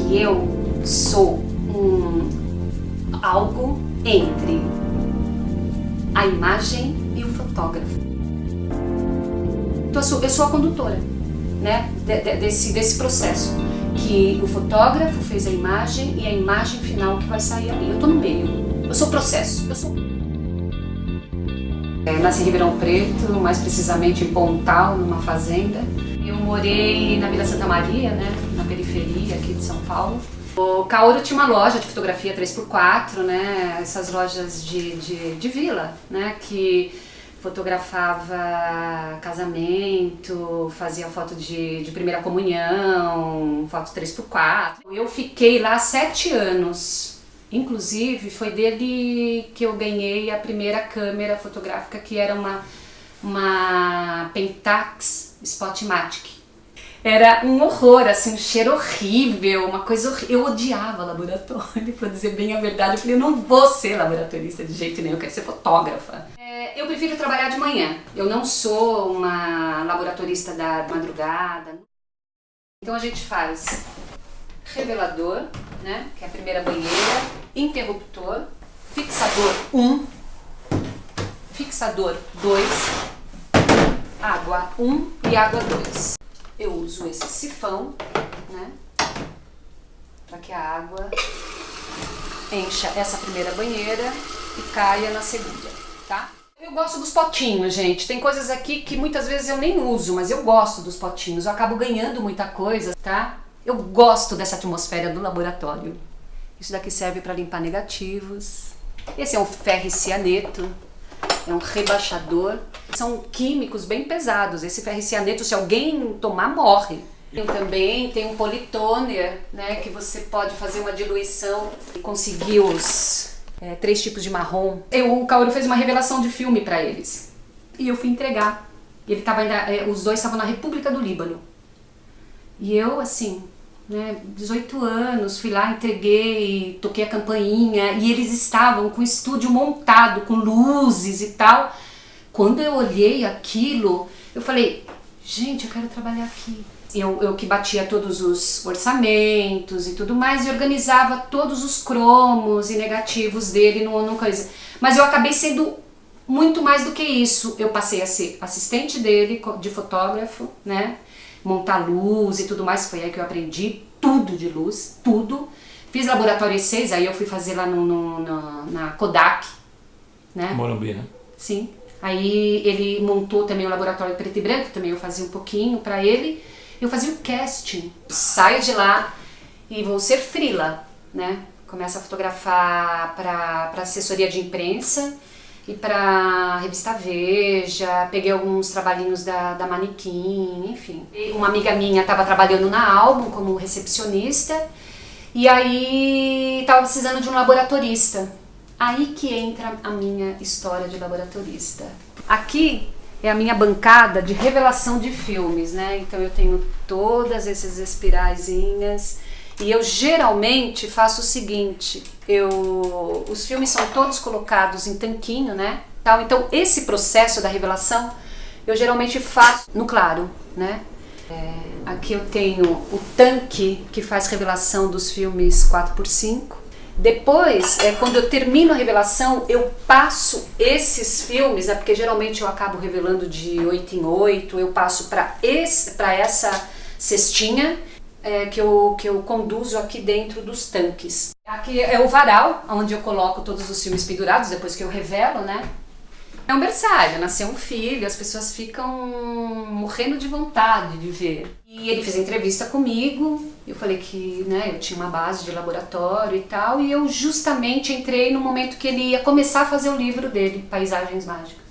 que eu sou algo entre a imagem e o fotógrafo. Então, eu sou a condutora, né, desse processo, que o fotógrafo fez a imagem e a imagem final que vai sair ali. Eu tô no meio, eu sou o processo. Nasci em Ribeirão Preto, mais precisamente em Pontal, numa fazenda. Eu morei na Vila Santa Maria, né, na periferia aqui de São Paulo. O Kaoru tinha uma loja de fotografia 3x4, né, essas lojas de vila, né, que fotografava casamento, fazia foto de primeira comunhão, foto 3x4. Eu fiquei lá 7 anos, inclusive foi dele que eu ganhei a primeira câmera fotográfica, que era uma Pentax Spotmatic. Era um horror, assim, um cheiro horrível, uma coisa horrível. Eu odiava laboratório, pra dizer bem a verdade. Eu falei, eu não vou ser laboratorista de jeito nenhum, eu quero ser fotógrafa. Eu prefiro trabalhar de manhã. Eu não sou uma laboratorista da madrugada. Então a gente faz revelador, né, que é a primeira banheira, interruptor, fixador 1, fixador 2, água 1 e água 2. Eu uso esse sifão, né, para que a água encha essa primeira banheira e caia na segunda, tá? Eu gosto dos potinhos, gente. Tem coisas aqui que muitas vezes eu nem uso, mas eu gosto dos potinhos. Eu acabo ganhando muita coisa, tá? Eu gosto dessa atmosfera do laboratório. Isso daqui serve para limpar negativos. Esse é um ferricianeto. É um rebaixador. São químicos bem pesados. Esse ferricianeto, se alguém tomar, morre. Também tem um politoner, né, que você pode fazer uma diluição e conseguir os 3 tipos de marrom. O Kaoru fez uma revelação de filme para eles. E eu fui entregar. Ele tava os dois estavam na República do Líbano. E eu, assim, né, 18 anos, fui lá, entreguei, toquei a campainha, e eles estavam com o estúdio montado, com luzes e tal. Quando eu olhei aquilo, eu falei, gente, eu quero trabalhar aqui. Eu que batia todos os orçamentos e tudo mais, e organizava todos os cromos e negativos dele numa coisa. Mas eu acabei sendo muito mais do que isso. Eu passei a ser assistente dele, de fotógrafo, né? Montar luz e tudo mais, foi aí que eu aprendi tudo de luz, tudo. Fiz laboratório E6, aí eu fui fazer lá na Kodak, né? Morumbi, né? Sim. Aí ele montou também o laboratório preto e branco, também eu fazia um pouquinho pra ele. Eu fazia o casting. Saio de lá e vou ser freela, né? Começo a fotografar pra assessoria de imprensa e pra revista Veja, peguei alguns trabalhinhos da Manequim, enfim. Uma amiga minha estava trabalhando na Album como recepcionista e aí estava precisando de um laboratorista. Aí que entra a minha história de laboratorista. Aqui é a minha bancada de revelação de filmes, né? Então eu tenho todas essas espiraizinhas e eu geralmente faço o seguinte, os filmes são todos colocados em tanquinho, né? Então esse processo da revelação eu geralmente faço no claro, né? Aqui eu tenho o tanque que faz revelação dos filmes 4x5. Depois, quando eu termino a revelação, eu passo esses filmes, né, porque geralmente eu acabo revelando de 8 em 8, eu passo para essa cestinha que eu conduzo aqui dentro dos tanques. Aqui é o varal, onde eu coloco todos os filmes pendurados, depois que eu revelo, né? É um berçário, nasceu um filho, as pessoas ficam morrendo de vontade de ver. E ele fez entrevista comigo, eu falei que, né, eu tinha uma base de laboratório e tal, e eu justamente entrei no momento que ele ia começar a fazer o livro dele, Paisagens Mágicas.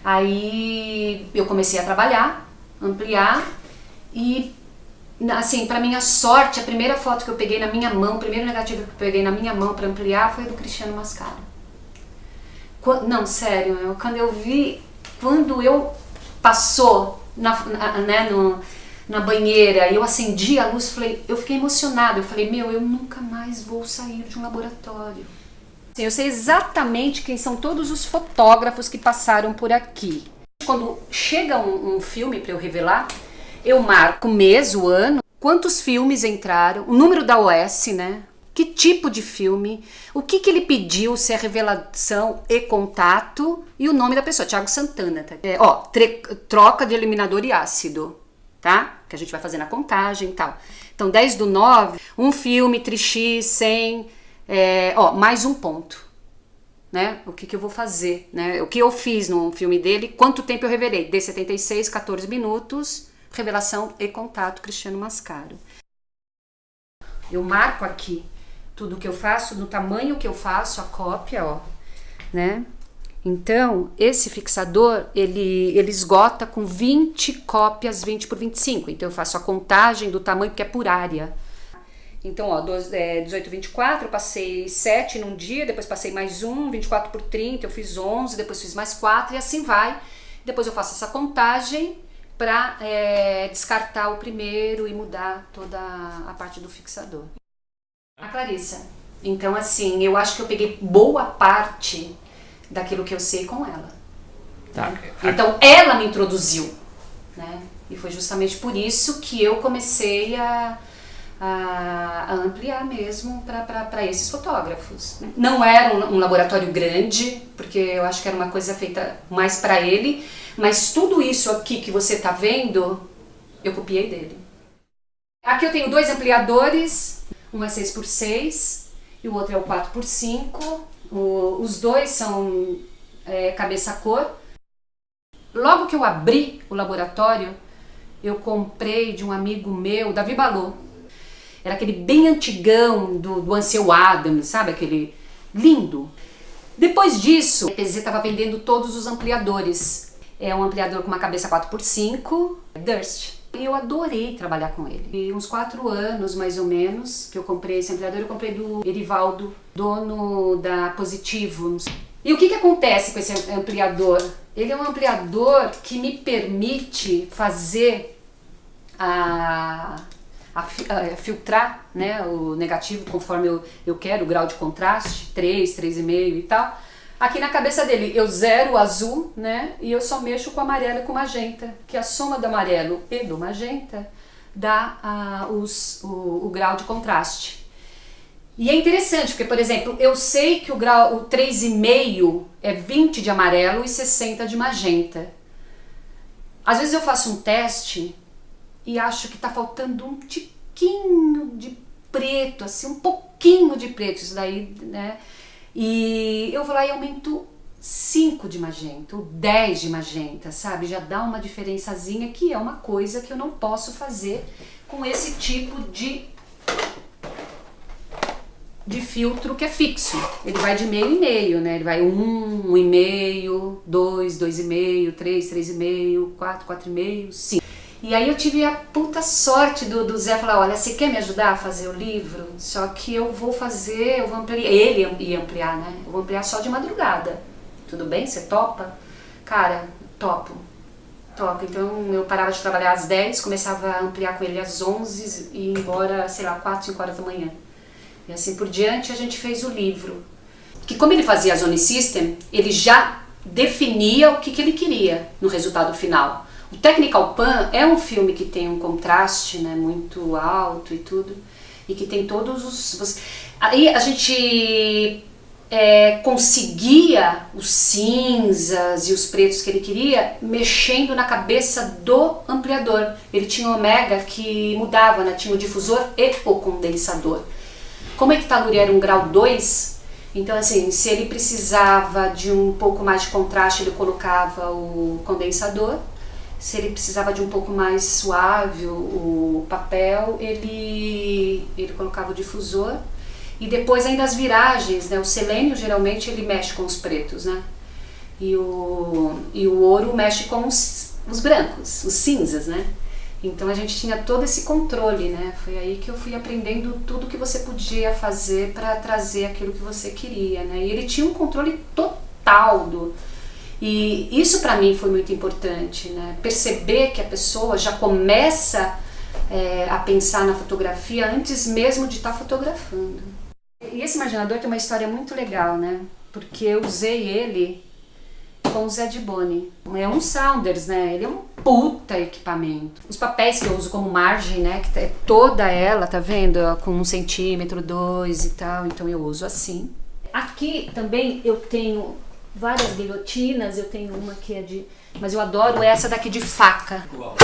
Aí eu comecei a trabalhar, ampliar, e assim, pra minha sorte, a primeira foto que eu peguei na minha mão, o primeiro negativo que eu peguei na minha mão pra ampliar foi do Cristiano Mascaro. Não, sério, quando eu passou na banheira e eu acendi a luz, eu fiquei emocionada, eu falei, eu nunca mais vou sair de um laboratório. Eu sei exatamente quem são todos os fotógrafos que passaram por aqui. Quando chega um filme para eu revelar, eu marco o mês, o ano, quantos filmes entraram, o número da OS, né? Que tipo de filme, o que ele pediu, se é revelação e contato, e o nome da pessoa, Thiago Santana. Tá? Troca de eliminador e ácido, tá? Que a gente vai fazer na contagem e tal. Então, 10/9, um filme, Trix, 100, mais um ponto. Né? O que eu vou fazer, né? O que eu fiz no filme dele, quanto tempo eu revelei? D76, 14 minutos, revelação e contato, Cristiano Mascaro. Eu marco aqui tudo que eu faço, no tamanho que eu faço, a cópia, ó, né? Então, esse fixador, ele esgota com 20 cópias, 20 por 25. Então, eu faço a contagem do tamanho, porque é por área. Então, ó, 18, 24, eu passei 7 num dia, depois passei mais 1, 24 por 30, eu fiz 11, depois fiz mais 4 e assim vai. Depois eu faço essa contagem para descartar o primeiro e mudar toda a parte do fixador. A Clarissa. Então, assim, eu acho que eu peguei boa parte daquilo que eu sei com ela. Tá. Então, ela me introduziu, né? E foi justamente por isso que eu comecei a ampliar mesmo para esses fotógrafos. Não era um laboratório grande, porque eu acho que era uma coisa feita mais para ele, mas tudo isso aqui que você está vendo, eu copiei dele. Aqui eu tenho 2 ampliadores, um é 6x6 e o outro é o 4x5. Os dois são cabeça cor. Logo que eu abri o laboratório, eu comprei de um amigo meu, Davi Balô. Era aquele bem antigão do Ansel Adams, sabe? Aquele lindo. Depois disso, a EPZ estava vendendo todos os ampliadores. É um ampliador com uma cabeça 4x5, Durst. E eu adorei trabalhar com ele. E uns 4 anos, mais ou menos, que eu comprei esse ampliador, eu comprei do Erivaldo, dono da Positivo. E o que acontece com esse ampliador? Ele é um ampliador que me permite fazer filtrar, né, o negativo conforme eu quero, o grau de contraste, 3, 3,5 e tal. Aqui na cabeça dele eu zero o azul, né, e eu só mexo com o amarelo e com o magenta, que a soma do amarelo e do magenta dá o grau de contraste. E é interessante, porque, por exemplo, eu sei que o 3,5 é 20 de amarelo e 60 de magenta. Às vezes eu faço um teste e acho que tá faltando um tiquinho de preto, assim, um pouquinho de preto, isso daí, né? E eu vou lá e aumento 5 de magenta, ou 10 de magenta, sabe? Já dá uma diferençazinha, que é uma coisa que eu não posso fazer com esse tipo de filtro que é fixo. Ele vai de meio em meio, né? Ele vai 1, 1,5, 2, 2,5, 3, 3,5, 4, 4,5, 5. E aí eu tive a puta sorte do Zé falar, olha, você quer me ajudar a fazer o livro? Só que eu vou ampliar, ele ia ampliar, né? Eu vou ampliar só de madrugada. Tudo bem? Você topa? Cara, topo. Então eu parava de trabalhar às 10, começava a ampliar com ele às 11 e ia embora, sei lá, 4, 5 horas da manhã. E assim por diante a gente fez o livro. Que como ele fazia a Zone System, ele já definia o que ele queria no resultado final. O Technical Pan é um filme que tem um contraste, né, muito alto e tudo, e que tem todos os... Aí a gente conseguia os cinzas e os pretos que ele queria mexendo na cabeça do ampliador. Ele tinha o Omega que mudava, né, tinha o difusor e o condensador. Como a Equitalure era um grau 2, então assim, se ele precisava de um pouco mais de contraste, ele colocava o condensador. Se ele precisava de um pouco mais suave o papel, ele colocava o difusor. E depois ainda as viragens, né? O selênio geralmente ele mexe com os pretos, né? E o ouro mexe com os brancos, os cinzas, né? Então a gente tinha todo esse controle, né? Foi aí que eu fui aprendendo tudo que você podia fazer para trazer aquilo que você queria, né? E ele tinha um controle total E isso para mim foi muito importante, né? Perceber que a pessoa já começa a pensar na fotografia antes mesmo de estar fotografando. E esse imaginador tem uma história muito legal, né? Porque eu usei ele com o Zedbone. É um Saunders, né? Ele é um puta equipamento. Os papéis que eu uso como margem, né? Que é toda ela, tá vendo? Com 1 centímetro, 2 e tal. Então eu uso assim. Aqui também eu tenho várias guilhotinas. Eu tenho uma que é de... Mas eu adoro essa daqui de faca. Uau.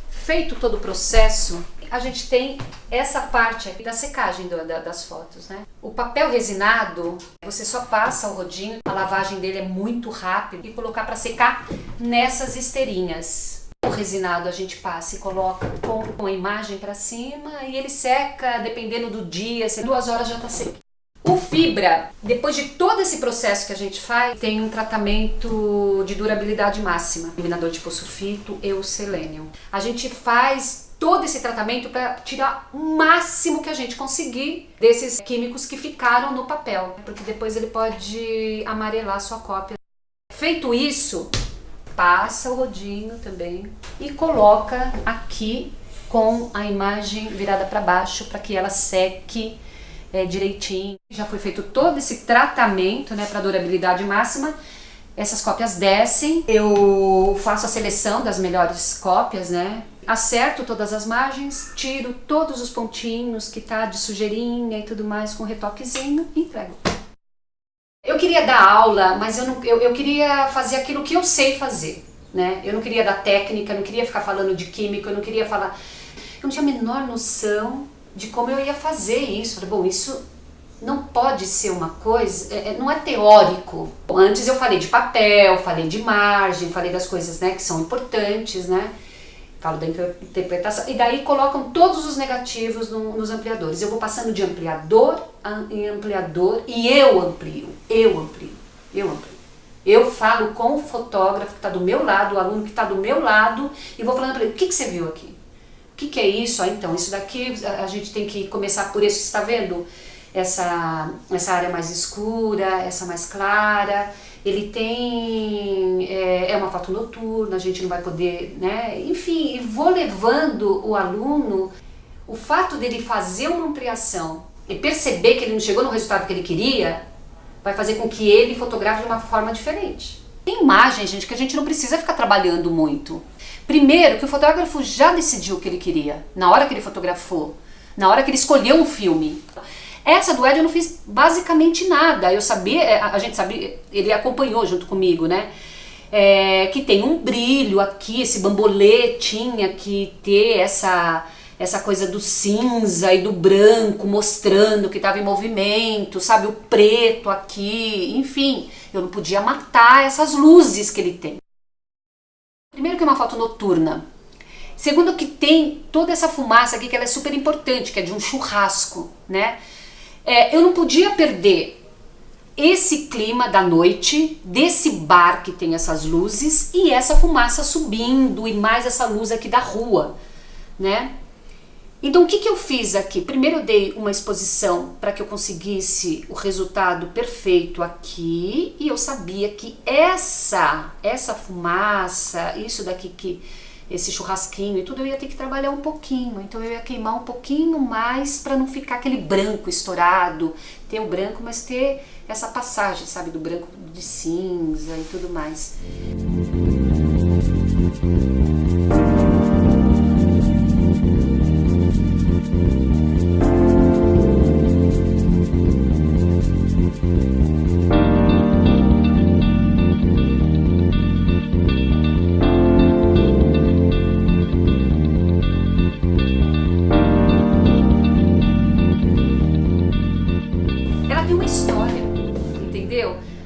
Feito todo o processo, a gente tem essa parte aqui da secagem das fotos, né? O papel resinado, você só passa o rodinho, a lavagem dele é muito rápida e colocar para secar nessas esteirinhas. O resinado a gente passa e coloca com a imagem para cima e ele seca, dependendo do dia, 2 horas já tá seco. O fibra, depois de todo esse processo que a gente faz, tem um tratamento de durabilidade máxima. Eliminador de hipossulfito e o selênio. A gente faz todo esse tratamento para tirar o máximo que a gente conseguir desses químicos que ficaram no papel, porque depois ele pode amarelar a sua cópia. Feito isso, passa o rodinho também e coloca aqui com a imagem virada para baixo para que ela seque direitinho. Já foi feito todo esse tratamento, né, para durabilidade máxima. Essas cópias descem, eu faço a seleção das melhores cópias, né? Acerto todas as margens, tiro todos os pontinhos que tá de sujeirinha e tudo mais com retoquezinho e entrego. Eu queria dar aula, mas eu queria fazer aquilo que eu sei fazer, né? Eu não queria dar técnica, eu não queria ficar falando de química, eu não queria falar... Eu não tinha a menor noção de como eu ia fazer isso. Falei, bom, isso não pode ser uma coisa, não é teórico. Antes eu falei de papel, falei de margem, falei das coisas, né, que são importantes, né? Falo da interpretação. E daí colocam todos os negativos nos ampliadores. Eu vou passando de ampliador em ampliador e eu amplio. Eu falo com o fotógrafo que está do meu lado, o aluno que está do meu lado, e vou falando para ele, o que você viu aqui? O que é isso? Então, isso daqui a gente tem que começar por isso. Você está vendo essa área mais escura, essa mais clara? Ele tem... é uma foto noturna, a gente não vai poder... né? Enfim, e vou levando o aluno... O fato dele fazer uma ampliação e perceber que ele não chegou no resultado que ele queria, vai fazer com que ele fotografe de uma forma diferente. Tem imagem, gente, que a gente não precisa ficar trabalhando muito. Primeiro, que o fotógrafo já decidiu o que ele queria, na hora que ele fotografou, na hora que ele escolheu um filme. Essa do Ed eu não fiz basicamente nada, eu sabia, a gente sabia, ele acompanhou junto comigo, né? Que tem um brilho aqui, esse bambolê tinha que ter essa coisa do cinza e do branco mostrando que estava em movimento, sabe? O preto aqui, enfim, eu não podia matar essas luzes que ele tem. Primeiro que é uma foto noturna. Segundo que tem toda essa fumaça aqui que ela é super importante, que é de um churrasco, né? Eu não podia perder esse clima da noite, desse bar que tem essas luzes e essa fumaça subindo e mais essa luz aqui da rua, né? Então o que eu fiz aqui? Primeiro eu dei uma exposição para que eu conseguisse o resultado perfeito aqui e eu sabia que essa fumaça, isso daqui esse churrasquinho e tudo, eu ia ter que trabalhar um pouquinho, então eu ia queimar um pouquinho mais para não ficar aquele branco estourado, ter o branco, mas ter essa passagem, sabe, do branco de cinza e tudo mais.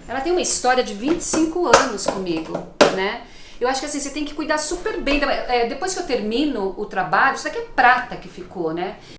Ela tem uma história de 25 anos comigo, né? Eu acho que assim, você tem que cuidar super bem. Depois que eu termino o trabalho, isso daqui é prata que ficou, né?